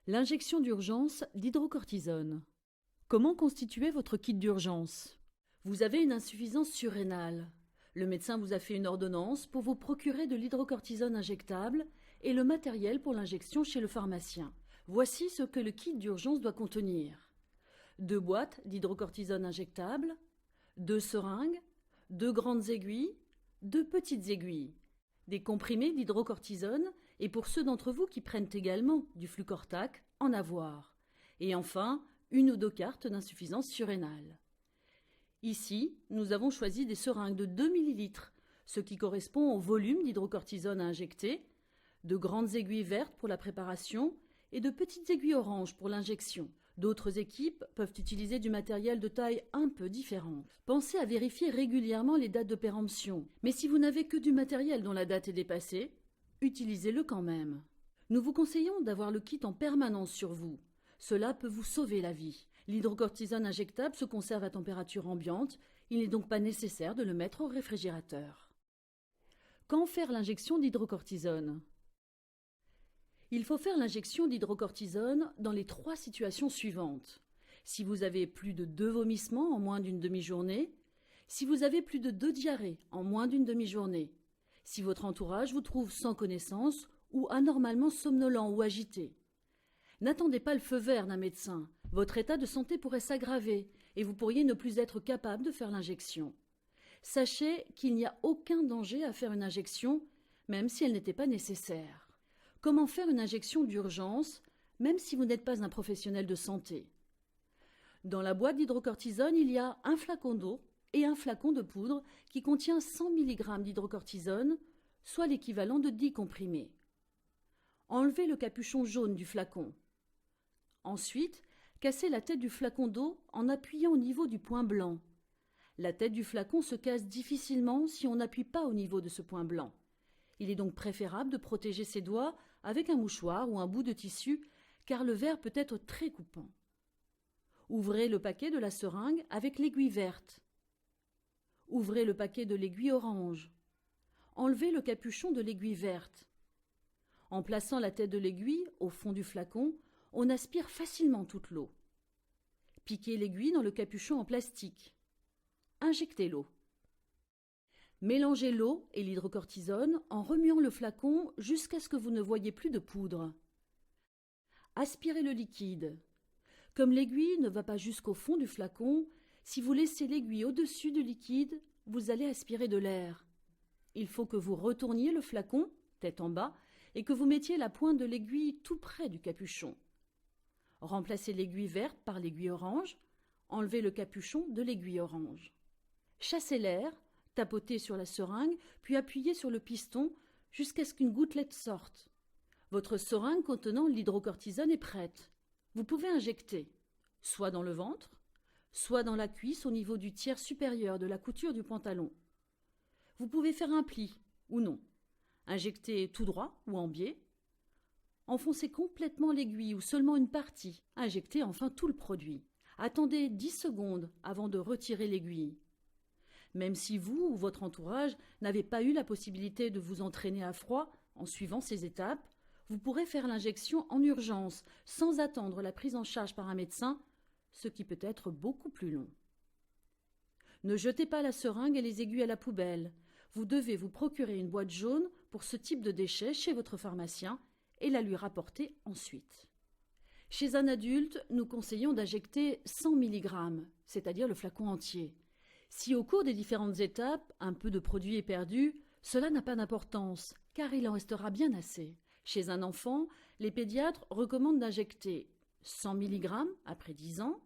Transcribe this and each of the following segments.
L'injection d'urgence d'hydrocortisone. Comment constituer votre kit d'urgence? Vous avez une insuffisance surrénale. Le médecin vous a fait une ordonnance pour vous procurer de l'hydrocortisone injectable et le matériel pour l'injection chez le pharmacien. Voici ce que le kit d'urgence doit contenir. 2 boîtes d'hydrocortisone injectable, 2 seringues, 2 grandes aiguilles, 2 petites aiguilles, des comprimés d'hydrocortisone et pour ceux d'entre vous qui prennent également du Flucortac, en avoir. Et enfin, 1 ou 2 cartes d'insuffisance surrénale. Ici, nous avons choisi des seringues de 2 ml, ce qui correspond au volume d'hydrocortisone à injecter, de grandes aiguilles vertes pour la préparation et de petites aiguilles oranges pour l'injection. D'autres équipes peuvent utiliser du matériel de taille un peu différente. Pensez à vérifier régulièrement les dates de péremption. Mais si vous n'avez que du matériel dont la date est dépassée, utilisez-le quand même. Nous vous conseillons d'avoir le kit en permanence sur vous. Cela peut vous sauver la vie. L'hydrocortisone injectable se conserve à température ambiante. Il n'est donc pas nécessaire de le mettre au réfrigérateur. Quand faire l'injection d'hydrocortisone? Il faut faire l'injection d'hydrocortisone dans les 3 situations suivantes. Si vous avez plus de 2 vomissements en moins d'une demi-journée, si vous avez plus de 2 diarrhées en moins d'une demi-journée, si votre entourage vous trouve sans connaissance ou anormalement somnolent ou agité. N'attendez pas le feu vert d'un médecin. Votre état de santé pourrait s'aggraver et vous pourriez ne plus être capable de faire l'injection. Sachez qu'il n'y a aucun danger à faire une injection, même si elle n'était pas nécessaire. Comment faire une injection d'urgence, même si vous n'êtes pas un professionnel de santé? Dans la boîte d'hydrocortisone, il y a un flacon d'eau et un flacon de poudre qui contient 100 mg d'hydrocortisone, soit l'équivalent de 10 comprimés. Enlevez le capuchon jaune du flacon. Ensuite, cassez la tête du flacon d'eau en appuyant au niveau du point blanc. La tête du flacon se casse difficilement si on n'appuie pas au niveau de ce point blanc. Il est donc préférable de protéger ses doigts avec un mouchoir ou un bout de tissu, car le verre peut être très coupant. Ouvrez le paquet de la seringue avec l'aiguille verte. Ouvrez le paquet de l'aiguille orange. Enlevez le capuchon de l'aiguille verte. En plaçant la tête de l'aiguille au fond du flacon, on aspire facilement toute l'eau. Piquez l'aiguille dans le capuchon en plastique. Injectez l'eau. Mélangez l'eau et l'hydrocortisone en remuant le flacon jusqu'à ce que vous ne voyiez plus de poudre. Aspirez le liquide. Comme l'aiguille ne va pas jusqu'au fond du flacon, si vous laissez l'aiguille au-dessus du liquide, vous allez aspirer de l'air. Il faut que vous retourniez le flacon, tête en bas, et que vous mettiez la pointe de l'aiguille tout près du capuchon. Remplacez l'aiguille verte par l'aiguille orange. Enlevez le capuchon de l'aiguille orange. Chassez l'air. Tapotez sur la seringue, puis appuyez sur le piston jusqu'à ce qu'une gouttelette sorte. Votre seringue contenant l'hydrocortisone est prête. Vous pouvez injecter, soit dans le ventre, soit dans la cuisse au niveau du tiers supérieur de la couture du pantalon. Vous pouvez faire un pli ou non. Injecter tout droit ou en biais. Enfoncez complètement l'aiguille ou seulement une partie. Injectez enfin tout le produit. Attendez 10 secondes avant de retirer l'aiguille. Même si vous ou votre entourage n'avez pas eu la possibilité de vous entraîner à froid en suivant ces étapes, vous pourrez faire l'injection en urgence sans attendre la prise en charge par un médecin, ce qui peut être beaucoup plus long. Ne jetez pas la seringue et les aiguilles à la poubelle. Vous devez vous procurer une boîte jaune pour ce type de déchets chez votre pharmacien et la lui rapporter ensuite. Chez un adulte, nous conseillons d'injecter 100 mg, c'est-à-dire le flacon entier. Si au cours des différentes étapes, un peu de produit est perdu, cela n'a pas d'importance, car il en restera bien assez. Chez un enfant, les pédiatres recommandent d'injecter 100 mg après 10 ans,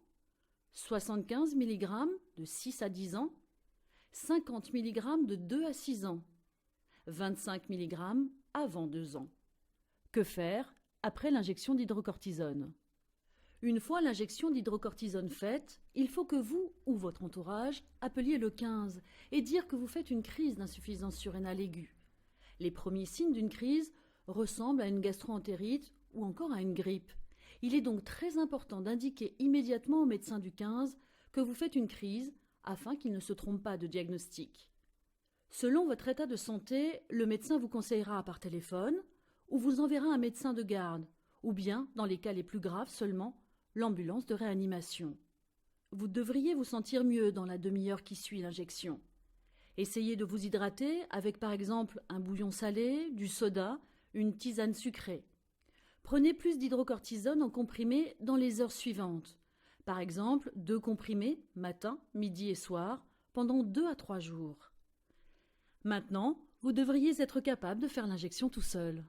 75 mg de 6 à 10 ans, 50 mg de 2 à 6 ans, 25 mg avant 2 ans. Que faire après l'injection d'hydrocortisone? Une fois l'injection d'hydrocortisone faite, il faut que vous ou votre entourage appeliez le 15 et dire que vous faites une crise d'insuffisance surrénale aiguë. Les premiers signes d'une crise ressemblent à une gastro-entérite ou encore à une grippe. Il est donc très important d'indiquer immédiatement au médecin du 15 que vous faites une crise afin qu'il ne se trompe pas de diagnostic. Selon votre état de santé, le médecin vous conseillera par téléphone ou vous enverra un médecin de garde ou bien, dans les cas les plus graves seulement, l'ambulance de réanimation. Vous devriez vous sentir mieux dans la demi-heure qui suit l'injection. Essayez de vous hydrater avec par exemple un bouillon salé, du soda, une tisane sucrée. Prenez plus d'hydrocortisone en comprimé dans les heures suivantes. Par exemple, 2 comprimés, matin, midi et soir, pendant 2 à 3 jours. Maintenant, vous devriez être capable de faire l'injection tout seul.